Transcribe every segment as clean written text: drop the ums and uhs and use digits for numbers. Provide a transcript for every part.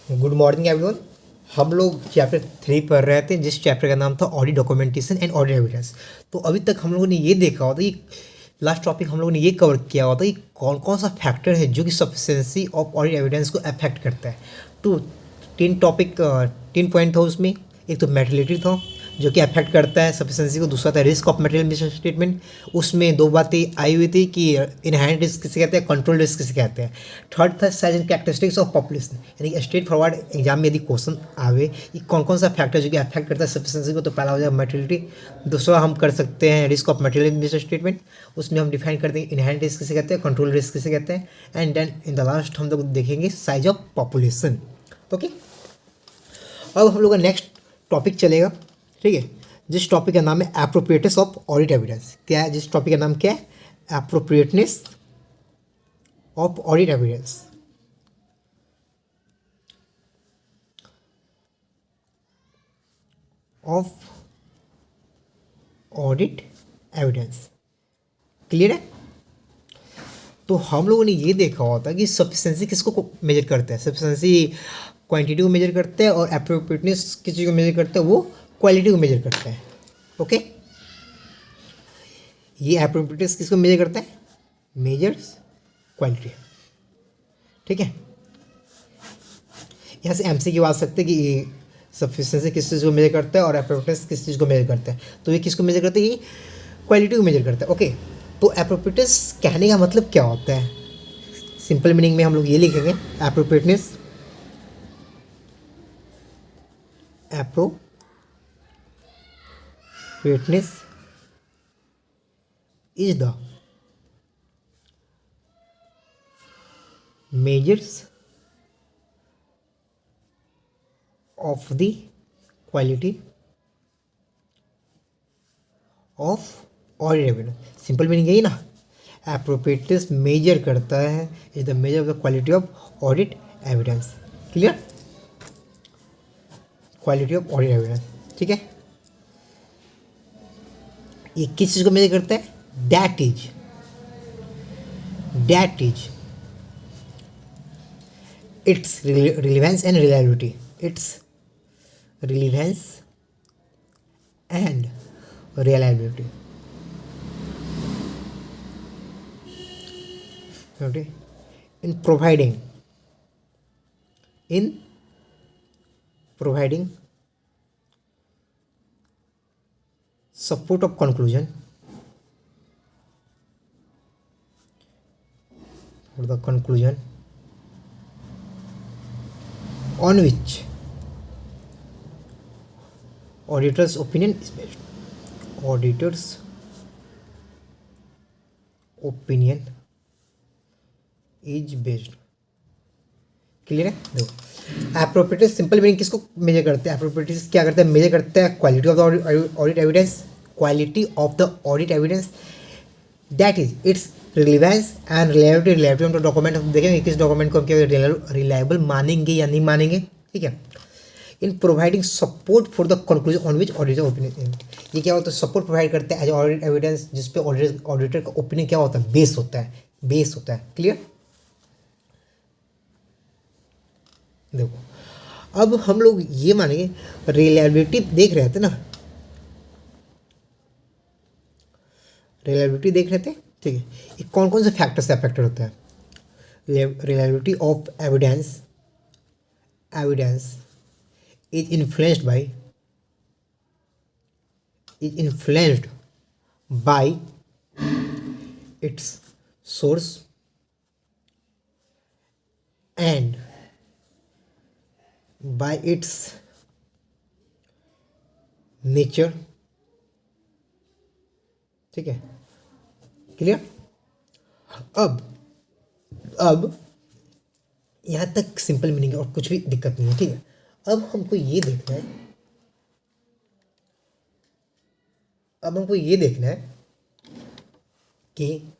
Good morning everyone. हम लोग chapter 3 पढ़ रहे थे, जिस चैप्टर का नाम था audit documentation and audit evidence. तो अभी तक हम लोगों ने ये देखा होता कि लास्ट टॉपिक हम लोगों ने ये कवर किया होता कि कौन कौन सा फैक्टर है जो कि सफिशिएंसी ऑफ ऑडिट एविडेंस को अफेक्ट करता है। तो 3 पॉइंट था उसमें। एक तो मेटेरियलिटी था जो कि अफेक्ट करता है सफिशिएंसी को। दूसरा था risk of material miss statement. उसमें दो बातें आई हुई थी कि इनहेरेंट रिस्क किसे कहते हैं, कंट्रोल रिस्क किसे कहते हैं। थर्ड था size and characteristics of population, यानी स्ट्रेट फॉरवर्ड एग्जाम में यदि क्वेश्चन आवे कि कौन कौन सा फैक्टर जो कि अफेक्ट करता है सफिशिएंसी को, तो पहला हो जाएगा मटेरियलिटी। दूसरा हम कर सकते हैं risk of material miss statement, उसमें हम डिफाइन करते हैं इनहेरेंट रिस्क किसे कहते हैं, कंट्रोल रिस्क किसे कहते हैं। And then in the last हम लोग देखेंगे साइज ऑफ पॉपुलेशन। ओके, अब हम लोग का नेक्स्ट टॉपिक चलेगा। ठीक है, जिस टॉपिक का नाम है एप्रोप्रिएटनेस ऑफ ऑडिट एविडेंस। क्या है जिस टॉपिक का नाम क्या है? Appropriateness of audit evidence. Of audit evidence. Clear है? तो हम लोगों ने ये देखा होता कि सफिशिएंसी किसको मेजर करते हैं। सफिशिएंसी क्वांटिटी को मेजर करते हैं और एप्रोप्रिएटनेस किस चीज़ को मेजर करते हैं, वो क्वालिटी को मेजर करते हैं। ओके, ये एप्रोप्रिएटनेस किसको मेजर करता है? Measures quality. ठीक है, यहाँ से एमसीक्यू आ सकते हैं कि सफिशिएंसी किस चीज़ को मेजर करता है और एप्रोप्रिएटनेस किस चीज़ को मेजर करता है। तो ये किसको मेजर करता है? ये क्वालिटी को मेजर करता है। ओके, तो एप्रोप्रिएटनेस कहने का मतलब क्या होता है? सिंपल मीनिंग में हम लोग ये लिखेंगे, appropriateness is the measures of the quality of audit evidence. Simple meaning यही ना, एप्रोप्रिएटनेस मेजर करता है, is the measure of the quality of audit evidence. Clear? Quality of audit evidence. ठीक है, ये किस चीज़ को मेजर करता है? That is it's relevance and reliability. It's relevance and reliability. Okay, in providing support of conclusion for the conclusion on which auditor's opinion is based. Auditors opinion is based. Clear है? देखो, appropriateness simple meaning किसको major करते हैं? Appropriateness क्या करता है? Major करता है quality of the audit evidence, quality of the audit evidence, that is it's relevance and reliability. Reliability हम तो डॉक्यूमेंट हम देखेंगे किस डॉक्यूमेंट को हम क्या रिलायबल मानेंगे या नहीं मानेंगे। ठीक है, in providing support for the conclusion on which auditor opinion. ये क्या होता है? सपोर्ट प्रोवाइड करते हैं एज ऑडिट एविडेंस, जिस पे ऑडिटर का ओपिनियन क्या होता है? बेस होता है, बेस होता है। क्लियर? देखो, अब हम लोग ये मानेंगे, रिलायबिलिटी देख रहे थे ना, रिलायबिलिटी देख रहे थे। ठीक है, ये कौन कौन से फैक्टर से अफेक्टेड होता है? Reliability of evidence is influenced by its source and by its nature. ठीक है, क्लियर? अब यहाँ तक सिंपल मीनिंग है और कुछ भी दिक्कत नहीं है। ठीक है, अब हमको ये देखना है, कि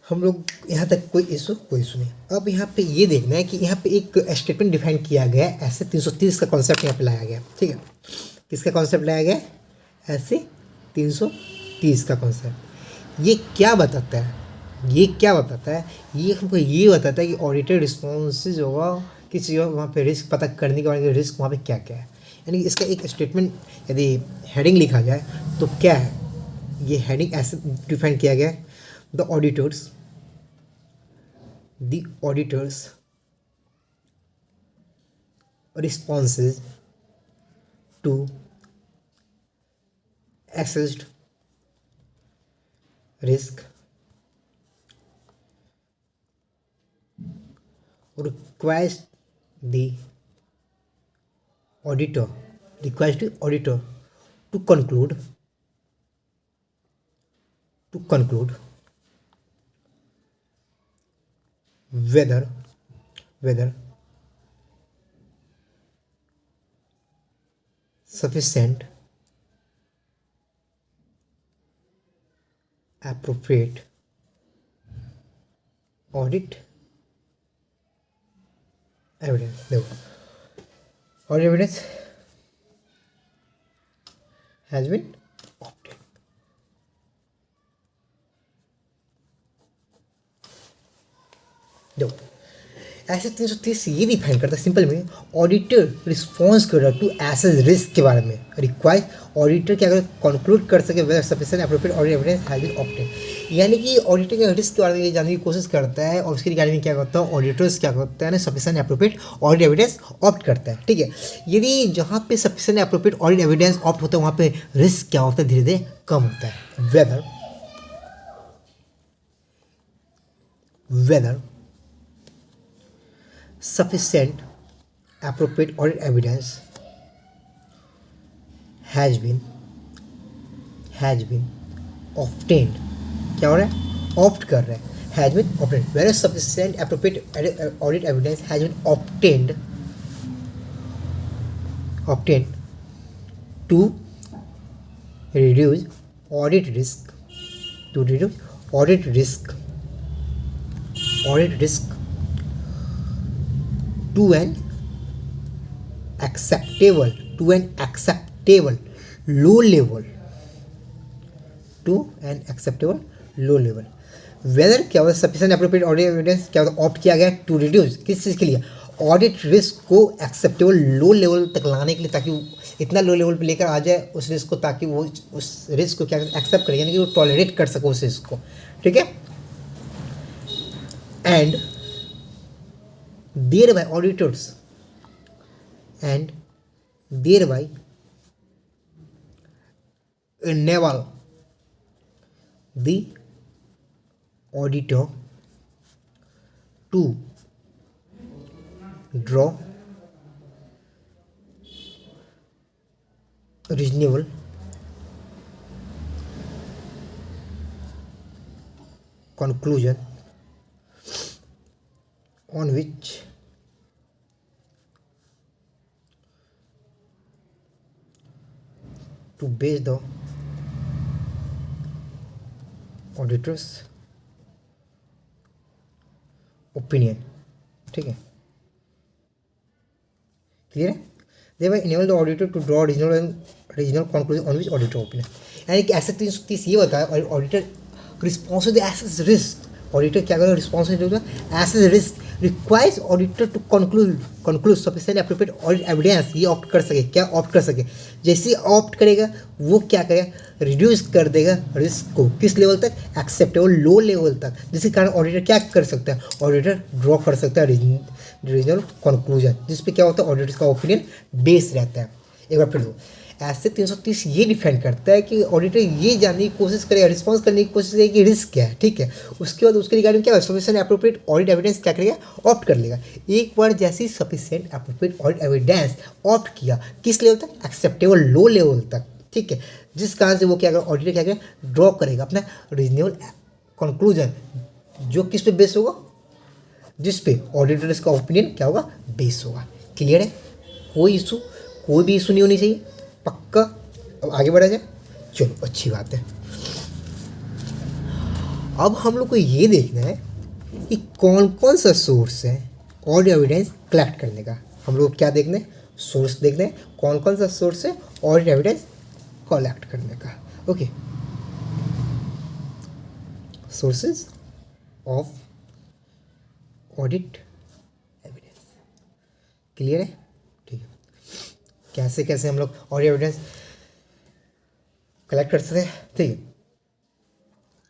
हम लोग यहाँ तक कोई इशू नहीं। अब यहाँ पे ये देखना है कि यहाँ पे एक स्टेटमेंट डिफाइन किया गया है, ऐसे 330 का कॉन्सेप्ट यहाँ पे लाया गया। ठीक है, किसका कॉन्सेप्ट लाया गया? ऐसे 330 का कॉन्सेप्ट। ये क्या बताता है? ये क्या बताता है, ये हमको ये बताता है कि ऑडिटर रिस्पॉन्सेज होगा किस चीज़ वहाँ पे रिस्क पता करने के बाद रिस्क वहाँ पे क्या क्या है। यानी इसका एक स्टेटमेंट यदि हेडिंग लिखा जाए तो क्या है, ये हेडिंग ऐसे डिफाइन किया गया है, the auditors responses to assessed risk requires the auditor to conclude whether sufficient appropriate audit evidence, देखो audit evidence has been obtained। देखो ऐसे 330 ये डिफाइन करता है सिंपल में, ऑडिटर रिस्पॉन्स कर रहा है टू एसेस रिस्क के बारे में, रिक्वायर ऑडिटर क्या अगर कंक्लूड कर सके whether sufficient appropriate audit evidence has been obtained. यानी कि ऑडिटर के रिस्क के बारे में जानने की कोशिश करता है और उसके रिगार्डिंग में क्या करता है ऑडिटर्स क्या करता है ना, sufficient appropriate audit evidence opt करता है। ठीक है, यदि जहाँ पे sufficient appropriate audit evidence opt होता है वहाँ पे रिस्क क्या होता है, धीरे धीरे कम होता है। Whether sufficient appropriate audit evidence has been obtained, क्या हो रहा है ऑप्ट कर रहा है, has been obtained, whether sufficient appropriate audit evidence has been obtained to reduce audit risk to an acceptable low level, whether क्या होता है सफिशिएंट एप्रोप्रिएट ऑडिट एविडेंस क्या होता है ऑप्ट किया गया टू रिड्यूस किस चीज़ के लिए, ऑडिट रिस्क को एक्सेप्टेबल लो लेवल तक लाने के लिए, ताकि वो इतना लो लेवल पे लेकर आ जाए उस रिस्क को, ताकि वो उस रिस्क को क्या एक्सेप्ट करे, यानी कि वो टॉलरेट कर सके उस रिस्क को। ठीक है, and thereby auditors enable the auditor to draw reasonable conclusion on which to base the auditor's opinion। ठीक है, क्लियर है। thereby enable the auditor to draw regional conclusion on which auditor opinion, यानी कि ऐसे 330 ये बताया और auditor responsible assess risk, auditor क्या करेगा responsible assess risk requires auditor to conclude sufficient appropriate audit evidence, ये ऑप्ट कर सके, क्या ऑप्ट कर सके, जैसे ऑप्ट करेगा वो क्या करेगा रिड्यूस कर देगा रिस्क को किस लेवल तक, एक्सेप्टेबल लो लेवल तक, जिसके कारण ऑडिटर क्या कर सकता है, ऑडिटर ड्रॉ कर सकता है रीजनल कंक्लूजन, जिस पे क्या होता है ऑडिटर का ओपिनियन बेस रहता है। एक बार फिर दो, ऐसे 330 ये डिफाइन करता है कि ऑडिटर ये जानने की कोशिश करेगा, रिस्पॉन्स करने की कोशिश करेगा कि रिस्क क्या है। ठीक है, उसके बाद उसके रिगार्डिंग क्या सफिशिएंट एप्रोप्रिएट ऑडिट एविडेंस क्या करेगा ऑप्ट कर लेगा। एक बार जैसे ही sufficient appropriate audit evidence opt किया किस लेवल तक, एक्सेप्टेबल लो लेवल तक। ठीक है, जिस कारण से वो क्या करेगा ऑडिटर क्या करेगा ड्रॉ करेगा अपना रीजनेबल कंक्लूजन, जो किस पे बेस होगा, जिस पे ऑडिटर्स का ओपिनियन क्या होगा बेस होगा। क्लियर है, कोई भी इशू नहीं होनी चाहिए, पक्का। अब आगे बढ़ा जाए, चलो अच्छी बात है। अब हम लोग को ये देखना है कि कौन कौन सा सोर्स है ऑडिट एविडेंस कलेक्ट करने का। हम लोग क्या देखना है, सोर्स देखना है, कौन कौन सा सोर्स है ऑडिट एविडेंस कलेक्ट करने का। Okay, sources of audit evidence. Clear है? ठीक है। कैसे कैसे हम लोग ऑडिट एविडेंस कलेक्ट कर सकते हैं? ठीक है।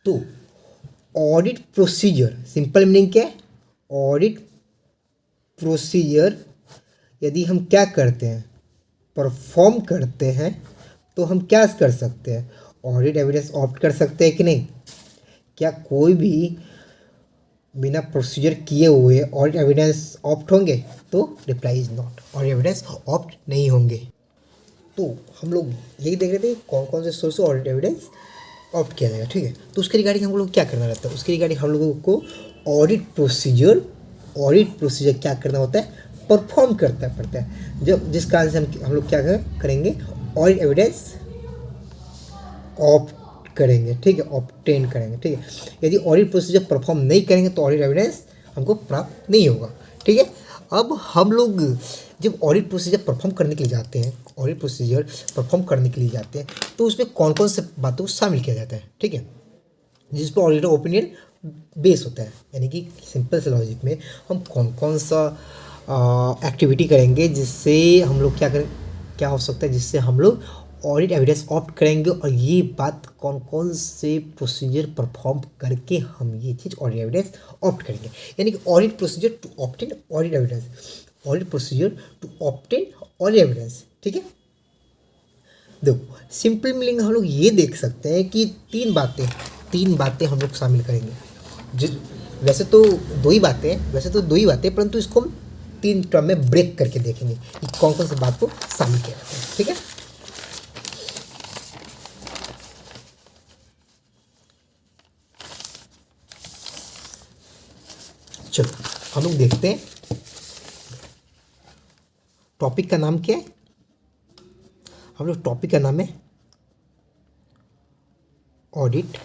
तो ऑडिट प्रोसीजर, सिंपल मीनिंग क्या है? ऑडिट प्रोसीजर यदि हम क्या करते हैं, परफॉर्म करते हैं, तो हम क्या कर सकते हैं? ऑडिट एविडेंस ऑप्ट कर सकते हैं कि नहीं? क्या कोई भी बिना प्रोसीजर किए हुए ऑडिट एविडेंस ऑप्ट होंगे? तो reply is not, audit evidence opt नहीं होंगे। तो हम लोग यही देख रहे थे कौन कौन से सोर्स ऑडिट एविडेंस ऑप्ट किया जाएगा। ठीक है। तो उसके रिगार्डिंग हम लोग क्या करना रहता है? उसके रिगार्डिंग हम लोगों को ऑडिट प्रोसीजर क्या करना होता है? परफॉर्म करता पड़ता है। जब जिस कारण से हम लोग क्या करेंगे? ऑडिट एविडेंस ऑप्ट करेंगे। ठीक है, ऑब्टेन करेंगे। ठीक है। यदि ऑडिट प्रोसीजर परफॉर्म नहीं करेंगे तो ऑडिट एविडेंस हमको प्राप्त नहीं होगा। ठीक है। अब हम लोग जब ऑडिट प्रोसीजर परफॉर्म करने के लिए जाते हैं, तो उसमें कौन कौन से बातों को शामिल किया जाता है? ठीक है, जिस पर ऑडिटर ओपिनियन बेस होता है। यानी कि सिंपल से लॉजिक में हम कौन कौन सा एक्टिविटी करेंगे जिससे हम लोग क्या हो सकता है, जिससे हम लोग ऑडिट एविडेंस ऑप्ट करेंगे, और ये बात कौन कौन से प्रोसीजर परफॉर्म करके हम ये चीज़ ऑडिट एविडेंस ऑप्ट करेंगे। यानी कि audit procedure to obtain audit evidence, audit procedure to obtain audit evidence. ठीक है। देखो, सिंपल मीनिंग हम लोग ये देख सकते हैं कि तीन बातें हम लोग शामिल करेंगे। वैसे तो दो ही बातें, परंतु इसको हम तीन टर्म में ब्रेक करके देखेंगे कि कौन कौन सी बात को शामिल किया जाता है। ठीक है। चलो हम लोग देखते हैं। टॉपिक का नाम क्या है? हम लोग टॉपिक का नाम है ऑडिट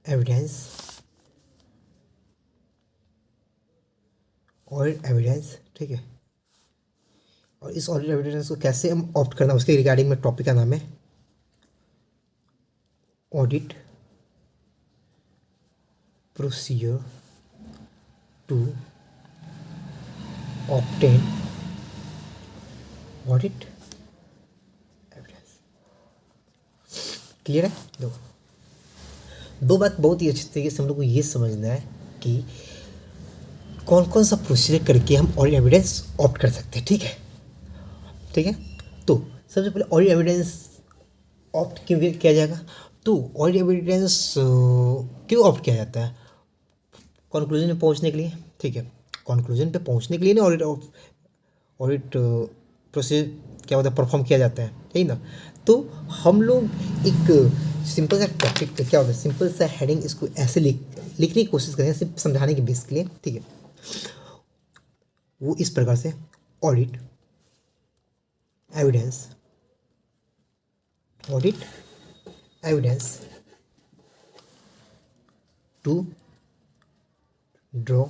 एविडेंस। ठीक है। और इस ऑडिट एविडेंस को कैसे हम ऑप्ट करना, उसके रिगार्डिंग में टॉपिक का नाम है audit procedure to obtain audit evidence. Clear है? दो बात बहुत ही अच्छी तरीके से हम लोग को ये समझना है कि कौन कौन सा प्रोसीजर करके हम ऑडिट एविडेंस ऑप्ट कर सकते हैं। ठीक है। तो सबसे पहले ऑडिट एविडेंस ऑप्ट क्यों किया जाएगा? तो ऑडिट एविडेंस क्यों ऑप्ट किया जाता है? कंक्लूजन पे पहुंचने के लिए। ठीक है। कंक्लूजन पे पहुंचने के लिए ना ऑडिट प्रोसीजर क्या होता है, परफॉर्म किया जाता है। यही ना। तो हम लोग एक सिंपल सा टॉपिक क्या होता है, सिंपल सा हेडिंग इसको ऐसे लिखने की कोशिश करेंगे, सिर्फ समझाने के बेस के लिए। ठीक है। वो इस प्रकार से audit evidence to draw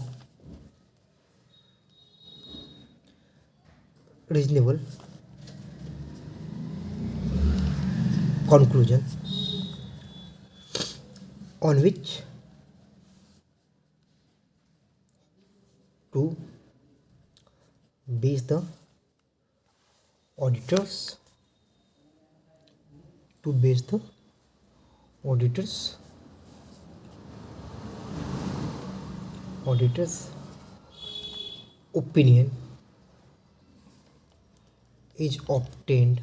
reasonable conclusion on which to base the auditors opinion is obtained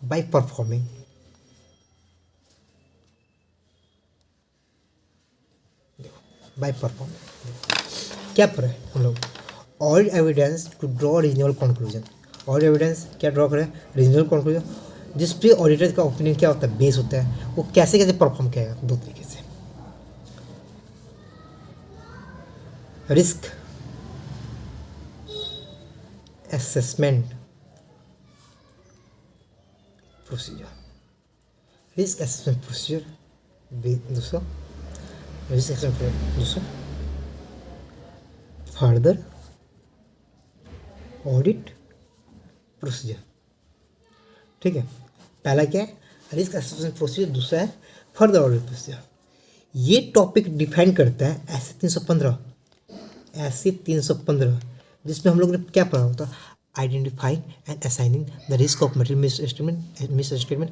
by performing क्या पर है हम लोग audit evidence to draw reasonable conclusion. Audit evidence क्या ड्रॉ करें? रीजनेबल कंक्लूजन, जिस पे ऑडिटर का ओपिनियन क्या होता है, बेस होता है। वो कैसे कैसे परफॉर्म किया जाएगा? दो तरीके से। रिस्क असेसमेंट प्रोसीजर, दूसरा फर्दर ऑडिट प्रोसीजर। ठीक है। पहला क्या है रिस्क असेसमेंट प्रोसीजर, दूसरा है फर्दर ऑडिट प्रोसीजर। ये टॉपिक डिफाइन करता है ऐसे 315 जिसमें हम लोग ने क्या पढ़ा होता, identifying and assigning the risk of material misstatement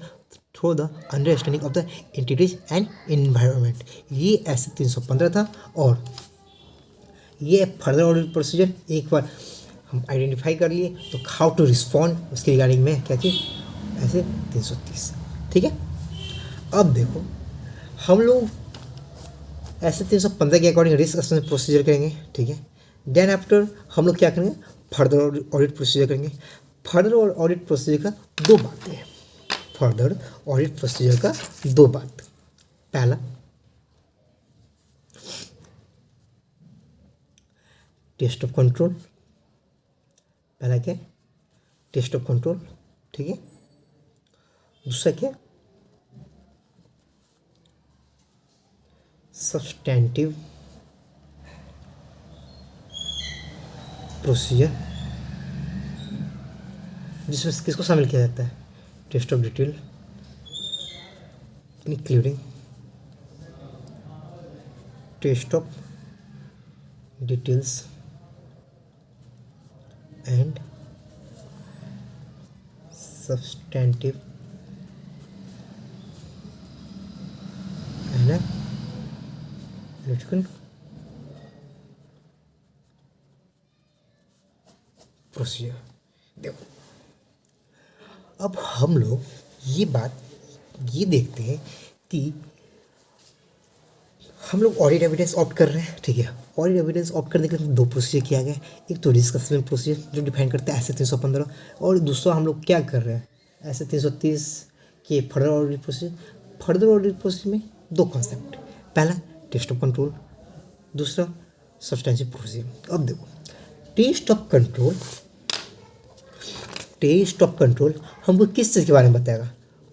through the understanding of the entities and environment. ये ऐसे 315 था। और ये फर्दर ऑडिट प्रोसीजर, एक बार हम आइडेंटिफाई कर लिए तो हाउ टू रिस्पॉन्ड उसके रिगार्डिंग में क्या चीज़ ऐसे 330। ठीक है, अब देखो हम लोग ऐसे 315 के अकॉर्डिंग रिस्क असेसमेंट प्रोसीजर करेंगे। ठीक है, देन आफ्टर हम लोग क्या करेंगे, फर्दर ऑडिट प्रोसीजर करेंगे। फर्दर ऑडिट प्रोसीजर का दो बातें हैं। फर्दर ऑडिट प्रोसीजर का दो बात, पहला टेस्ट ऑफ कंट्रोल, पहला क्या टेस्ट ऑफ कंट्रोल। ठीक है, दूसरा क्या सब्सटेंटिव प्रोसीजर, जिसमें किसको शामिल किया जाता है, test of detail including test of details and substantive analytical procedure. देखो अब हम लोग ये देखते हैं कि हम लोग ऑडिट एविडेंस ऑप्ट कर रहे हैं। ठीक है, ऑडिट एविडेंस ऑप्ट करने के लिए दो प्रोसीजर किया गया है। एक तो रिस्क असेसमेंट प्रोसीजर जो डिफाइन करता है ऐसे 315, और दूसरा हम लोग क्या कर रहे हैं ऐसे 330 के further audit procedure. Further audit procedure में दो कॉन्सेप्ट, पहला टेस्ट ऑफ कंट्रोल, दूसरा सब्सटेंटिव प्रोसीजर। अब देखो टेस्ट ऑफ कंट्रोल हमको किस चीज़ के बारे में बताएगा,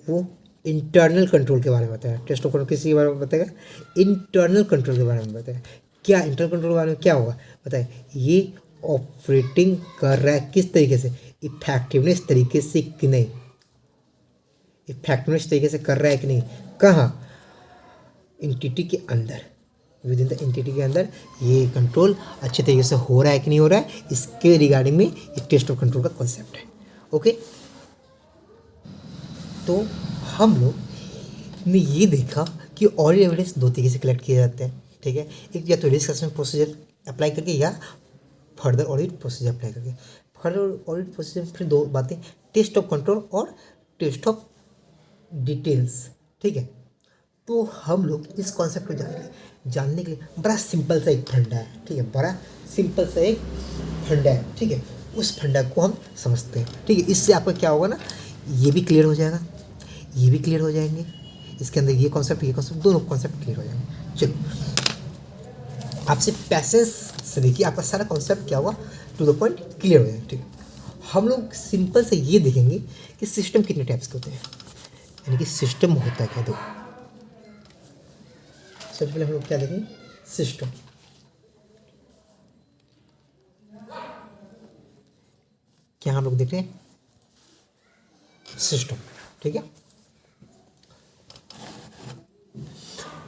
वो इंटरनल कंट्रोल के बारे में बताएगा। टेस्ट ऑफ कंट्रोल किसी के बारे में बताएगा, इंटरनल कंट्रोल के बारे में बताएगा। क्या इंटरनल कंट्रोल के बारे में क्या होगा बताए, ये ऑपरेटिंग कर रहा है किस तरीके से, इफेक्टिवनेस तरीके से कि नहीं, इफेक्टिवनेस तरीके से कर रहा है कि नहीं, कहाँ एंटिटी के अंदर, विद इन द एंटिटी के अंदर ये कंट्रोल अच्छे तरीके से हो रहा है कि नहीं हो रहा है, इसके रिगार्डिंग में ये टेस्ट ऑफ कंट्रोल का कॉन्सेप्ट है। ओके, तो हम लोग ने ये देखा कि ऑडिट एविडेंस दो तरीके से कलेक्ट किए जाते हैं। ठीक है, एक या तो रिस्क असेसमेंट प्रोसीजर अप्लाई करके या फर्दर ऑडिट प्रोसीजर अप्लाई करके। फर्दर ऑडिट प्रोसीजर में फिर दो बातें, टेस्ट ऑफ कंट्रोल और टेस्ट ऑफ डिटेल्स। ठीक है, तो हम लोग इस कॉन्सेप्ट को जानने के लिए बड़ा सिंपल सा एक फंडा है। ठीक है, बड़ा सिंपल सा एक फंडा है। ठीक है, उस फंडा को हम समझते हैं। ठीक है, इससे आपका क्या होगा ना, ये भी क्लियर हो जाएगा, ये भी क्लियर हो जाएंगे, इसके अंदर ये कॉन्सेप्ट दोनों कॉन्सेप्ट क्लियर हो जाएंगे। चलो आपसे पैसेंस से देखिए, आपका सारा कॉन्सेप्ट क्या हुआ, टू द पॉइंट क्लियर हो जाएगा। ठीक है, हम लोग सिंपल से ये देखेंगे कि सिस्टम कितने टाइप्स के होते हैं, यानी कि सिस्टम होता है क्या। दो सबसे पहले हम लोग क्या देखेंगे, सिस्टम। क्या हम लोग देख रहे हैं, सिस्टम। ठीक है,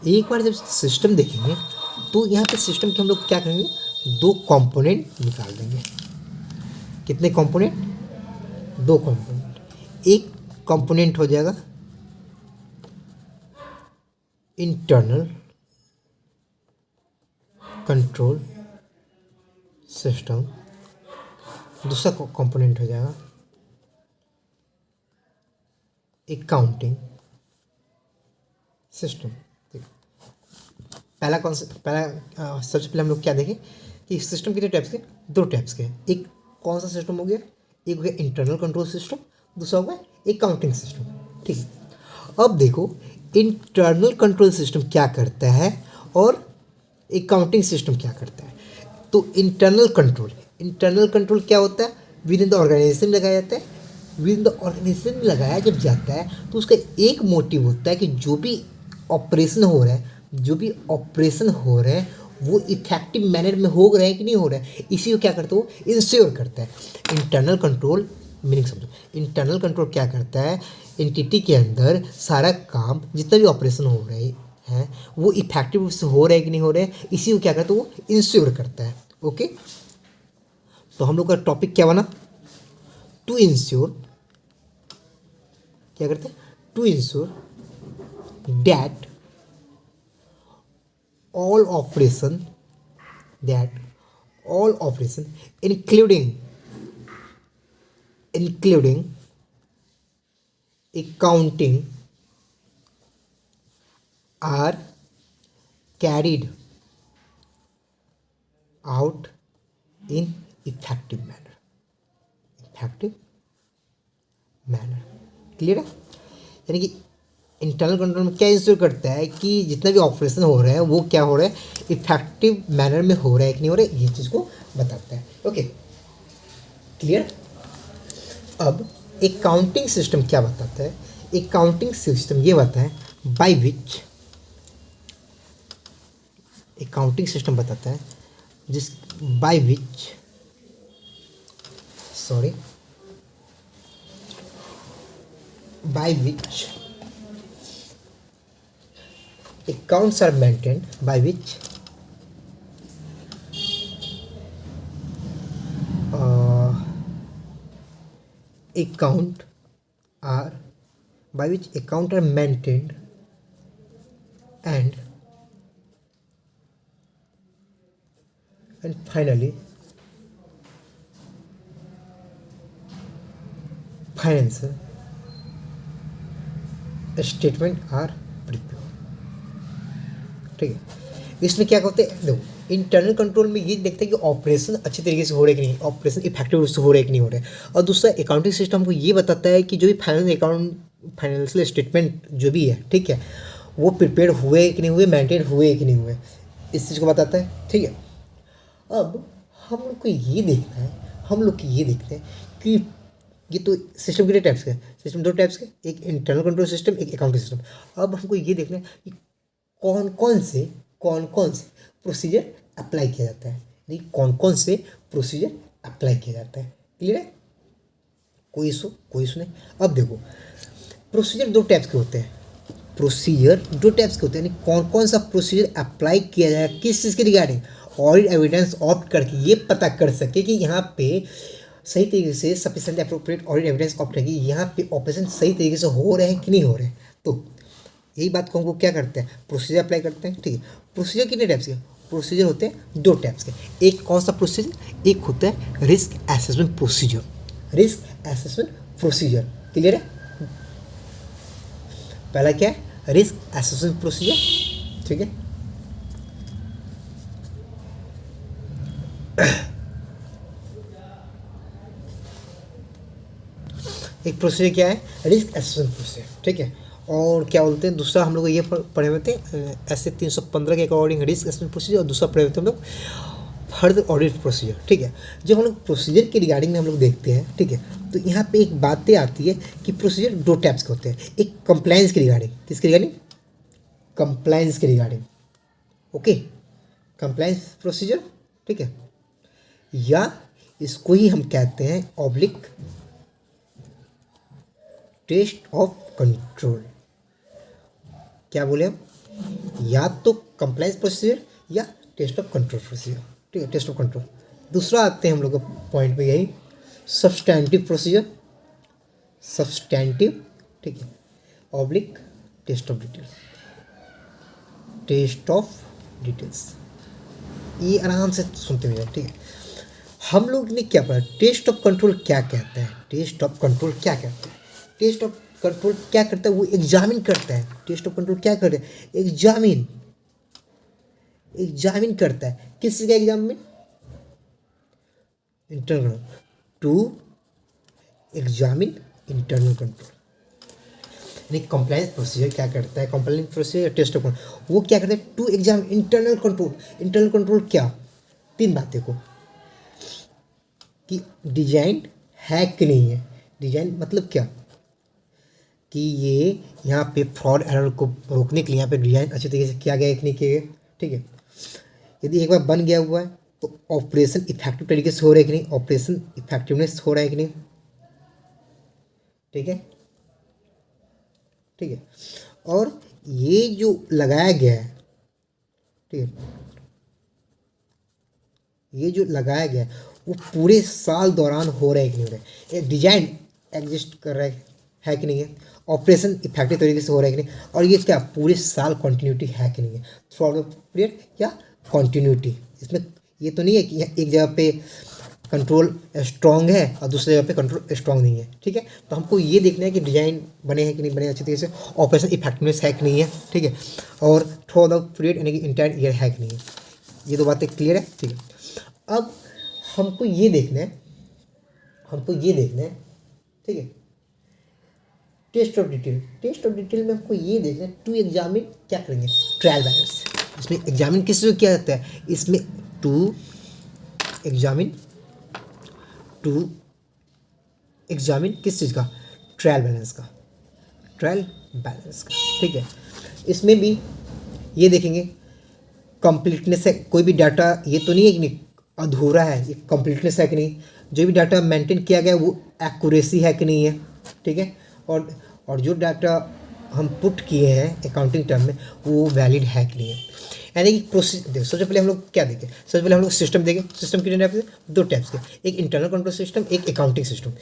एक बार जब सिस्टम देखेंगे तो यहाँ पे सिस्टम के हम लोग क्या करेंगे, दो कंपोनेंट निकाल देंगे। कितने कंपोनेंट, दो कंपोनेंट। एक कंपोनेंट हो जाएगा इंटरनल कंट्रोल सिस्टम, दूसरा कंपोनेंट हो जाएगा अकाउंटिंग सिस्टम। पहला सबसे पहले हम लोग क्या देखें कि सिस्टम कितने टाइप्स के, दो टाइप्स के। एक कौन सा सिस्टम हो गया, एक हो गया इंटरनल कंट्रोल सिस्टम, दूसरा हो गया अकाउंटिंग सिस्टम। ठीक है, अब देखो इंटरनल कंट्रोल सिस्टम क्या करता है और अकाउंटिंग सिस्टम क्या करता है। तो इंटरनल कंट्रोल क्या होता है, विद इन द ऑर्गेनाइजेशन लगाया जाता है। विद इन द ऑर्गेनाइजेशन लगाया जब जाता है तो उसका एक मोटिव होता है कि जो भी ऑपरेशन हो रहा है वो इफेक्टिव मैनर में हो रहा है कि नहीं हो रहा है, इसी को क्या करता है, वो इंश्योर करता है। इंटरनल कंट्रोल मीनिंग समझो, इंटरनल कंट्रोल क्या करता है, एंटिटी के अंदर सारा काम जितना भी ऑपरेशन हो रहे हैं वो इफेक्टिव रूप से हो रहे हैं कि नहीं हो रहे हैं, इसी को क्या करता है, वो इंश्योर करता है। ओके, तो हम लोग का टॉपिक क्या बना, टू इंश्योर, क्या करते हैं, to ensure that all operation that all operation including accounting are carried out in effective manner, clear है। यानी कि इंटरनल कंट्रोल में क्या इंश्योर करता है कि जितना भी ऑपरेशन हो रहा है वो क्या हो रहा है, इफेक्टिव मैनर में हो रहा है कि नहीं हो रहा है, ये चीज़ को बताता है। Okay, clear. अब एक काउंटिंग सिस्टम क्या बताता है, एक काउंटिंग सिस्टम ये बताता है बाय विच, एक काउंटिंग सिस्टम बताता है जिस by which accounts are maintained, by which account are maintained and finally financial statement are prepare. ठीक है, इसमें क्या करते हैं, देखो इंटरनल कंट्रोल में ये देखते हैं कि ऑपरेशन अच्छी तरीके से हो रहे कि नहीं, ऑपरेशन इफेक्टिव रूप से हो रहे कि नहीं हो रहे। और दूसरा अकाउंटिंग सिस्टम हमको ये बताता है कि जो भी फाइनेंशियल स्टेटमेंट जो भी है, ठीक है, वो प्रिपेयर हुए कि नहीं हुए, मेंटेन हुए कि नहीं हुए, इस चीज़ को बताता है। ठीक है, अब हम लोग को ये देखते हैं कि ये तो सिस्टम कितने टाइप्स के, सिस्टम दो टाइप्स के, एक इंटरनल कंट्रोल सिस्टम, एक अकाउंटिंग सिस्टम। अब हमको ये देखना है कि कौन कौन से प्रोसीजर अप्लाई किया जाता है, यानी कौन से प्रोसीजर अप्लाई किया जाता है। क्लियर है, कोई इशू नहीं। अब देखो प्रोसीजर दो टाइप्स के होते हैं, यानी कौन सा प्रोसीजर अप्लाई किया जाएगा किस चीज़ के रिगार्डिंग, ऑडिट एविडेंस ऑप्ट करके ये पता कर सके कि यहाँ पे सही तरीके से sufficient appropriate audit evidence opt करके यहाँ पे ऑपरेशन सही तरीके से हो रहे हैं कि नहीं हो रहे हैं। तो यही बात को हमको क्या करते हैं, प्रोसीजर अप्लाई करते हैं। ठीक है, प्रोसीजर कितने टाइप्स के, प्रोसीजर होते हैं दो टाइप्स के। एक कौन सा प्रोसीजर, एक होता है रिस्क असेसमेंट प्रोसीजर। क्लियर है, पहला क्या है, रिस्क असेसमेंट प्रोसीजर। ठीक है, एक प्रोसीजर क्या है, रिस्क असेसमेंट प्रोसीजर। ठीक है, और क्या बोलते हैं दूसरा हम लोग ये पढ़े हुए थे ऐसे 315 के अकॉर्डिंग रिस्क असेसमेंट प्रोसीजर, और दूसरा पढ़े हुए थे हम लोग फर्दर ऑडिट प्रोसीजर। ठीक है, जब हम लोग प्रोसीजर के रिगार्डिंग में हम लोग देखते हैं, ठीक है, तो यहाँ पे एक बातें आती है कि प्रोसीजर दो टाइप्स के होते हैं, एक कंप्लायंस के रिगार्डिंग, किसके रिगार्डिंग, कंप्लायंस के रिगार्डिंग। Okay, compliance procedure. ठीक है, या इसको ही हम कहते हैं ऑब्लिक टेस्ट ऑफ कंट्रोल। क्या बोले हम, या तो कंप्लायंस प्रोसीजर या टेस्ट ऑफ कंट्रोल प्रोसीजर। ठीक है, टेस्ट ऑफ कंट्रोल। दूसरा आते हैं हम लोग पॉइंट पे यही सब्सटैंटिव प्रोसीजर, ठीक है, ऑब्लिक टेस्ट ऑफ डिटेल्स। ये आराम से सुनते हुए, ठीक है। हम लोग ने क्या पढ़ा, टेस्ट ऑफ कंट्रोल क्या कहते हैं, टेस्ट ऑफ कंट्रोल क्या करता है, वो एग्जामिन करता है। टेस्ट ऑफ कंट्रोल क्या करता है, एग्जामिन करता है। किस चीज़ का examine, internal, to examine internal control. यानी कंप्लायंस प्रोसीजर क्या करता है, compliance procedure test of control वो क्या करता है, टू एग्जामिन इंटरनल कंट्रोल क्या, तीन बातें को कि डिजाइन है कि नहीं है। डिजाइन मतलब क्या, कि ये यहाँ पे फ्रॉड एरर को रोकने के लिए यहाँ पे डिजाइन अच्छी तरीके से किया गया है कि नहीं किया गया। ठीक है, यदि एक बार बन गया हुआ है तो ऑपरेशन इफेक्टिव तरीके से हो रहा है कि नहीं, ऑपरेशन इफेक्टिवनेस हो रहा है कि नहीं। ठीक है, ठीक है। और ये जो लगाया गया है, ठीक है, ये जो लगाया गया है वो पूरे साल दौरान हो रहा है कि नहीं हो रहा है, ये डिजाइन एग्जिस्ट कर रहा है कि नहीं है, ऑपरेशन इफेक्टिव तरीके से हो रहा है कि नहीं, और ये क्या पूरे साल कंटिन्यूटी है कि नहीं है थ्रू आउट द पीरियड, या कंटिन्यूटी। इसमें ये तो नहीं है कि एक जगह पे कंट्रोल स्ट्रांग है और दूसरी जगह पे कंट्रोल स्ट्रांग नहीं है, ठीक है। तो हमको ये देखना है कि डिजाइन बने हैं कि नहीं बने अच्छी तरीके से, ऑपरेशन इफेक्टिवनेस है कि नहीं है, ठीक है, और थ्रू द पीरियड यानी कि इंटायर ईयर है कि नहीं है। ये दो बातें क्लियर है, ठीक है। अब हमको ये देखना है, ठीक है, टेस्ट ऑफ डिटेल में हमको ये देखना है टू एग्जामिन, क्या करेंगे, ट्रायल बैलेंस। इसमें एग्जामिन किस चीज़ को किया जाता है, इसमें टू एग्जामिन किस चीज़ का, ट्रायल बैलेंस का, ठीक है। इसमें भी ये देखेंगे कंप्लीटनेस है, कोई भी डाटा ये तो नहीं है कि नहीं अधूरा है, ये कंप्लीटनेस है कि नहीं, जो भी डाटा मेंटेन किया गया है वो एक्यूरेसी है कि नहीं है, ठीक है, और जो डाटा हम पुट किए हैं अकाउंटिंग टर्म में वो वैलिड है कि नहीं है। यानी कि प्रोसेस, सबसे पहले हम लोग क्या देखें, सबसे पहले हम लोग सिस्टम देखें। सिस्टम कितने टाइप से, दो टाइप्स के, एक इंटरनल कंट्रोल सिस्टम, एक accounting system.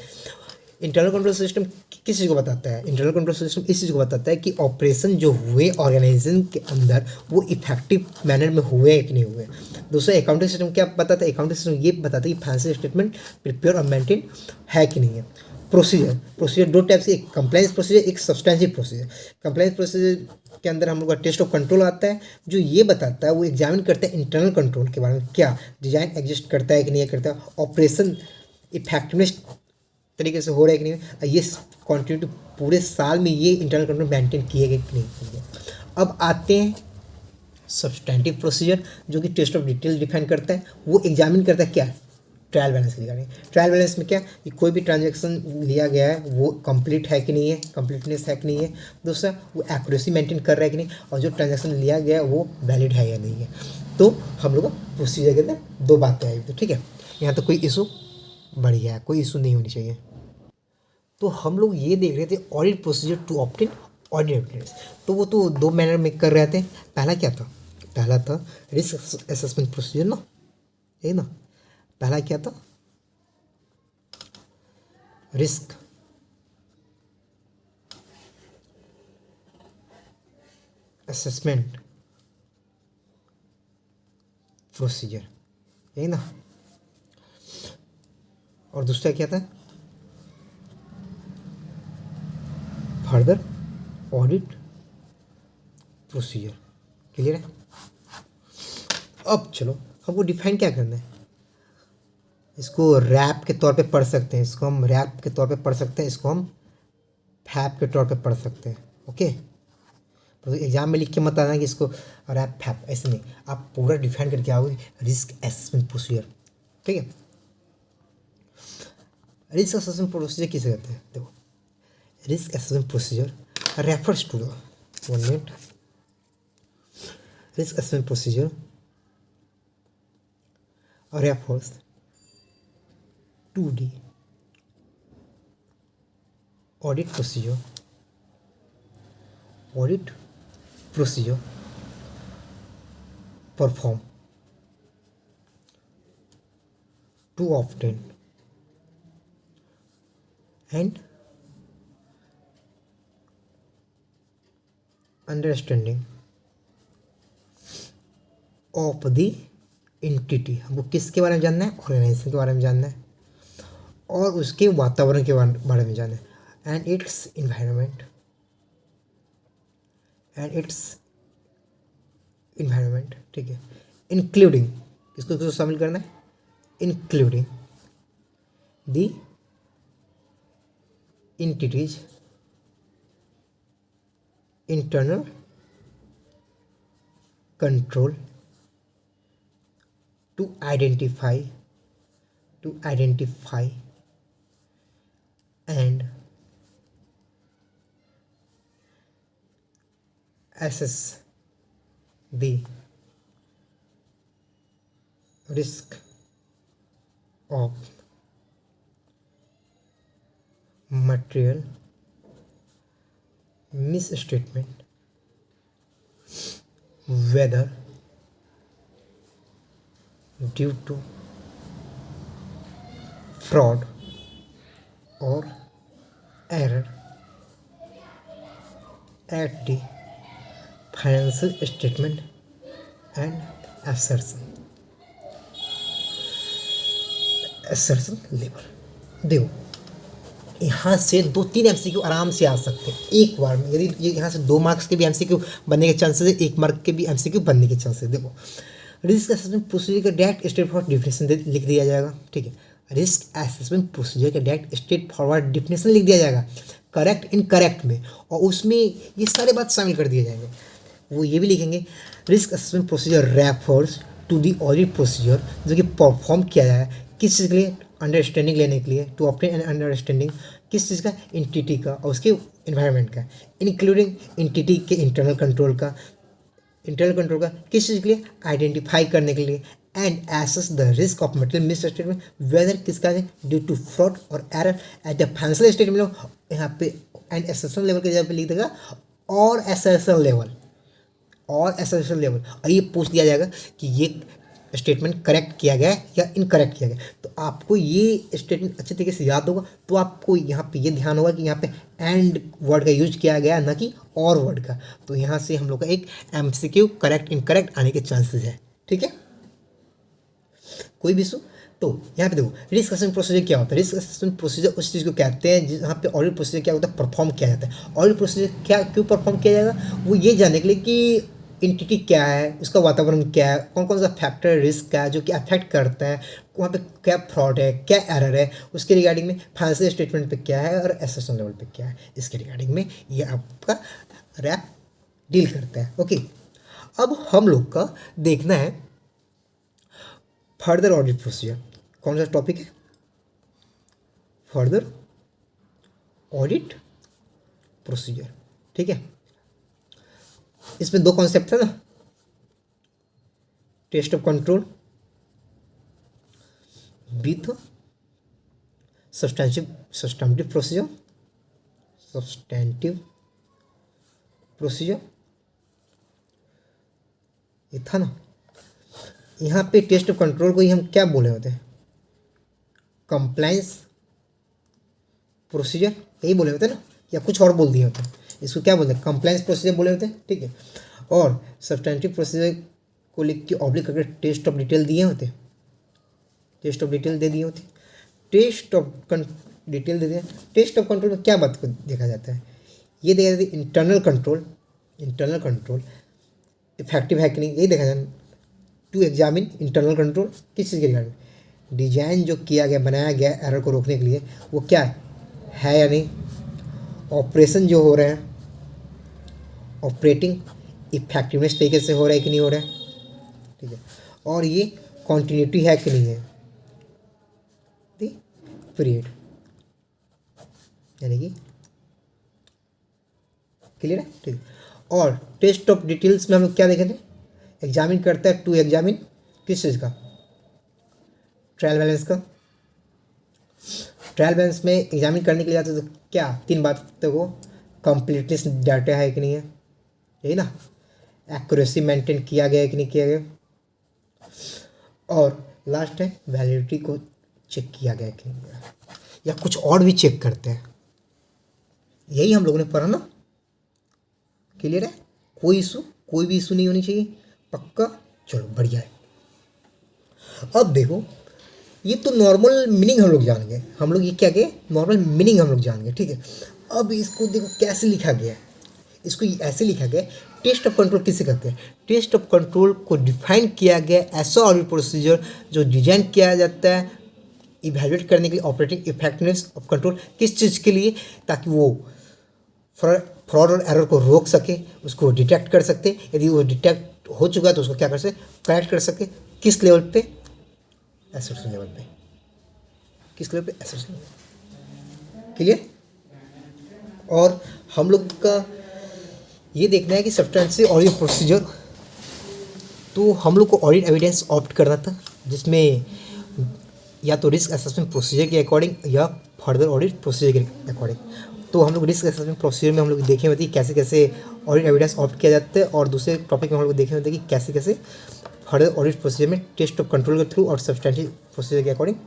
Internal control system किस चीज़ को बताता है, इंटरनल कंट्रोल सिस्टम इस चीज़ को बताता है कि ऑपरेशन जो हुए ऑर्गेनाइजेशन के अंदर वो इफेक्टिव मैनर में हुए कि नहीं हुए। दूसरा अकाउंटिंग सिस्टम क्या बताता है, अकाउंटिंग सिस्टम ये बताता है कि फाइनेंशियल स्टेटमेंट प्रिपेयर और मेंटेन है कि नहीं है। प्रोसीजर दो टाइप से, एक कंप्लायंस प्रोसीजर, एक सब्सटेंसिव प्रोसीजर। कंप्लायंस प्रोसीजर के अंदर हम लोग का टेस्ट ऑफ कंट्रोल आता है, जो ये बताता है, वो एग्जामिन करता है इंटरनल कंट्रोल के बारे में, क्या डिजाइन एग्जिस्ट करता है कि नहीं करता, ऑपरेशन इफेक्टिवनेस तरीके से हो रहा है कि नहीं, ये कंटिन्यू पूरे साल में ये इंटरनल कंट्रोल मेंटेन किए गए कि नहीं किए गए। अब आते हैं सब्सटेंटिव प्रोसीजर, जो कि टेस्ट ऑफ डिटेल डिफाइन करता है, वो एग्जामिन करता है क्या, trial balance regarding. Trial balance में क्या कि कोई भी ट्रांजैक्शन लिया गया है वो कंप्लीट है कि नहीं है, कंप्लीटनेस है कि नहीं है। दूसरा वो एक्यूरेसी मेंटेन कर रहा है कि नहीं, और जो ट्रांजैक्शन लिया गया है वो वैलिड है या नहीं है। तो हम लोग का प्रोसीजर के अंदर दो बातें आई, तो ठीक है, यहाँ तो कोई इशू, बढ़िया है, कोई इशू नहीं होनी चाहिए। तो हम लोग ये देख रहे थे audit procedure to obtain audit evidence. तो वो तो दो मैनर में कर रहे थे। पहला क्या था, पहला था रिस्क असेसमेंट प्रोसीजर ना, यही ना, पहला क्या था, रिस्क असेसमेंट प्रोसीजर, यही ना, और दूसरा क्या था, फर्दर ऑडिट प्रोसीजर। क्लियर है। अब चलो हमको डिफाइन क्या करना है, इसको रैप के तौर पे पढ़ सकते हैं, इसको हम रैप के तौर पे पढ़ सकते हैं, इसको हम फैप के तौर पे पढ़ सकते हैं। ओके, तो एग्जाम में लिख के मत आना कि इसको रैप फैप, ऐसे नहीं, आप पूरा डिफाइन करके आओगे रिस्क असेसमेंट प्रोसीजर, ठीक है। रिस्क असेसमेंट प्रोसीजर किसे कहते हैं, देखो risk assessment procedure refers to the, one minute, risk assessment procedure refers to the audit procedure performed to obtain and understanding of the entity. हमको किसके बारे में जानना है, ऑर्गेनाइजेशन के बारे में जानना है और उसके वातावरण के बारे में जानना है, एंड इट्स इन्वायरमेंट, ठीक है, इंक्लूडिंग, किसको किसको शामिल करना है, including the entities internal control to identify and assess the risk of material misstatement whether due to fraud और error at the financial statement and assertion level। देखो यहाँ से 2-3 एमसीक्यू आराम से आ सकते हैं एक बार में। यदि ये यहाँ से 2 मार्क्स के भी एमसीक्यू बनने के चांसेस है, 1 मार्क के भी एमसीक्यू बनने के चांसेस। देखो रिस्क असेसमेंट प्रोसीजर का डायरेक्ट स्ट्रेट फॉरवर्ड डिफिनेशन लिख दिया जाएगा, ठीक है। रिस्क असेसमेंट प्रोसीजर का डायरेक्ट स्ट्रेट फॉरवर्ड डिफिनेशन लिख दिया जाएगा करेक्ट इनकरेक्ट में, और उसमें ये सारे बात शामिल कर दिए जाएंगे। वो ये भी लिखेंगे risk assessment procedure refers to the audit procedure, जो कि परफॉर्म किया जाए किस चीज़ के लिए, अंडरस्टैंडिंग लेने के लिए, टू ऑब्टेन एन अंडरस्टैंडिंग किस चीज़ का, एंटिटी का और उसके इन्वायरमेंट का, इंक्लूडिंग एंटिटी के इंटरनल कंट्रोल का किस चीज़ के लिए, आइडेंटिफाई करने के लिए, and assess the risk of material misstatement whether किसका है, ड्यू टू फ्रॉड और error at the financial statement. यहाँ पे एंड एसेसन लेवल के जगह पे लिख देगा और एसेसन लेवल, और ये पूछ दिया जाएगा कि ये स्टेटमेंट करेक्ट किया गया है या इनकरेक्ट किया गया। तो आपको ये स्टेटमेंट अच्छे तरीके से याद होगा, तो आपको यहाँ पे ये ध्यान होगा कि यहाँ पे एंड वर्ड का यूज किया गया ना कि और वर्ड का। तो यहाँ से हम लोग का एक एमसीक्यू करेक्ट इनकरेक्ट आने के चांसेस है, ठीक है। कोई भी इशू। तो यहाँ पे देखो रिस्क असेसमेंट प्रोसीजर क्या होता है। रिस्क असेसमेंट प्रोसीजर उस चीज़ को कहते हैं जहाँ पे ऑडिट प्रोसीजर क्या होता है, परफॉर्म किया जाता है। ऑडिट प्रोसीजर क्या क्यों परफॉर्म किया जाएगा, वो ये जानने के लिए कि एंटिटी क्या है, उसका वातावरण क्या है, कौन कौन सा फैक्टर रिस्क का है जो कि अफेक्ट करता है, वहाँ पे क्या फ्रॉड है, क्या एरर है, उसके रिगार्डिंग में फाइनेंशियल स्टेटमेंट पे क्या है और एसेसन लेवल पे क्या है, इसके रिगार्डिंग में ये आपका रैप डील करता है। ओके, अब हम लोग का देखना है फर्दर ऑडिट प्रोसीजर। कौन सा टॉपिक है, फर्दर ऑडिट प्रोसीजर, ठीक है। इसमें 2 कॉन्सेप्ट है ना, test of control with substantive procedure, ये था ना। यहाँ पे टेस्ट ऑफ कंट्रोल को ही हम क्या बोले होते हैं, कंप्लायंस प्रोसीजर, यही बोले होते हैं ना, या कुछ और बोल दिए होते हैं। इसको क्या बोलते हैं, कंप्लायंस प्रोसीजर बोले होते हैं, ठीक है। और सब्सटेंटिव प्रोसीजर को लिख के ऑब्लिक करके टेस्ट ऑफ डिटेल दिए होते, टेस्ट ऑफ डिटेल दे दिए होते, टेस्ट ऑफ डिटेल दे दिए। टेस्ट ऑफ कंट्रोल में क्या बात को देखा जाता है, ये देखा जाता है इंटरनल कंट्रोल इफेक्टिव है कि नहीं, यही देखा जाता है। टू एग्जामिन इंटरनल कंट्रोल किस चीज़ के रिगार्डिंग, डिजाइन जो किया गया बनाया गया एरर को रोकने के लिए वो क्या है या नहीं, ऑपरेशन जो हो रहे हैं ऑपरेटिंग इफेक्टिवनेस तरीके से हो रहा है कि नहीं हो रहा है, ठीक है। और ये कॉन्टिन्यूटी है कि नहीं है, पीरियड, यानी कि क्लियर है, ठीक है। और टेस्ट ऑफ डिटेल्स में हम लोग क्या देखे थे, एग्जामिन करता है टू एग्जामिन किस चीज़ का, ट्रायल बैलेंस का। ट्रायल बैलेंस में एग्जामिन करने के लिए जाते तो क्या 3 बातों को, कंप्लीटनेस डाटा है कि नहीं है, यही ना, एक्यूरेसी मेंटेन किया गया है कि नहीं किया गया, और लास्ट है वैलिडिटी को चेक किया गया है कि नहीं किया, या कुछ और भी चेक करते हैं। यही हम लोगों ने पढ़ा ना, क्लियर है। कोई भी इशू नहीं होनी चाहिए, पक्का, चलो बढ़िया है। अब देखो ये तो नॉर्मल मीनिंग हम लोग जान गए, हम लोग ये क्या गए, नॉर्मल मीनिंग हम लोग जान गए, ठीक है। अब इसको देखो कैसे लिखा गया है, इसको ऐसे लिखा गया, टेस्ट ऑफ कंट्रोल किसे कहते हैं, टेस्ट ऑफ कंट्रोल को डिफाइन किया गया ऐसा ऑडिट प्रोसीजर जो डिजाइन किया जाता है इवैल्यूएट करने के लिए ऑपरेटिंग इफेक्टिवनेस ऑफ कंट्रोल किस चीज़ के लिए, ताकि वो फ्रॉड और एरर को रोक सके, उसको डिटेक्ट कर सकते, यदि वो डिटेक्ट हो चुका है तो उसको क्या कर सके, करेक्ट कर सके, किस लेवल पे, एसेसन लेवल पे, किस लेवल पे, एसेसन लेवल, क्लियर। और हम लोग का ये देखना है कि सब्सटेंशियल ऑडिट प्रोसीजर, तो हम लोग को ऑडिट एविडेंस ऑप्ट करना था, जिसमें या तो रिस्क असेसमेंट प्रोसीजर के अकॉर्डिंग या फर्दर ऑडिट प्रोसीजर के अकॉर्डिंग। तो हम लोग रिस्क असेसमेंट प्रोसीजर में हम लोग देखे हुए थे कि कैसे कैसे ऑडिट एविडेंस ऑप्ट किया जाता है, और दूसरे टॉपिक में हम लोग देखे हुए थे कि कैसे कैसे फर्दर ऑडिट प्रोसीजर में टेस्ट ऑफ कंट्रोल के थ्रू और सब्सटेंशियल प्रोसीजर के अकॉर्डिंग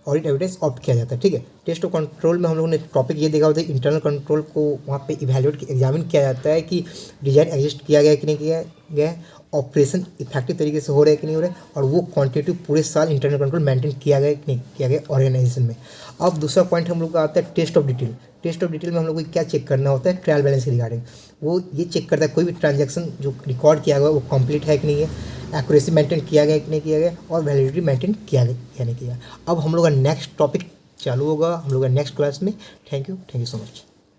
ऑडिट एविडेंस ऑप्ट किया जाता है। ठीक है, टेस्ट ऑफ कंट्रोल में हम लोगों ने टॉपिक ये देखा होता है इंटरनल कंट्रोल को वहाँ पे इवैल्यूएट एग्जामिन किया जाता है कि डिजाइन एग्जिस्ट किया गया है कि नहीं किया गया है, ऑपरेशन इफेक्टिव तरीके से हो रहा है कि नहीं हो रहा है, और वो क्वांटिटेटिव पूरे साल इंटरनल कंट्रोल मेंटेन किया गया है कि नहीं किया गया ऑर्गेनाइजेशन में। अब दूसरा पॉइंट हम लोग का आता है test of detail. Test of detail में हम लोग को क्या चेक करना होता है, ट्रायल बैलेंस के रिगार्डिंग। वो ये चेक करता है कोई भी ट्रांजैक्शन जो रिकॉर्ड किया गया वो कंप्लीट है कि नहीं है, एक्यूरेसी मेंटेन किया गया कि नहीं किया गया, और वैलिडिटी मेंटेन किया गया या नहीं किया। अब हम लोग का नेक्स्ट टॉपिक चालू होगा हम लोग का नेक्स्ट क्लास में। Thank you so much.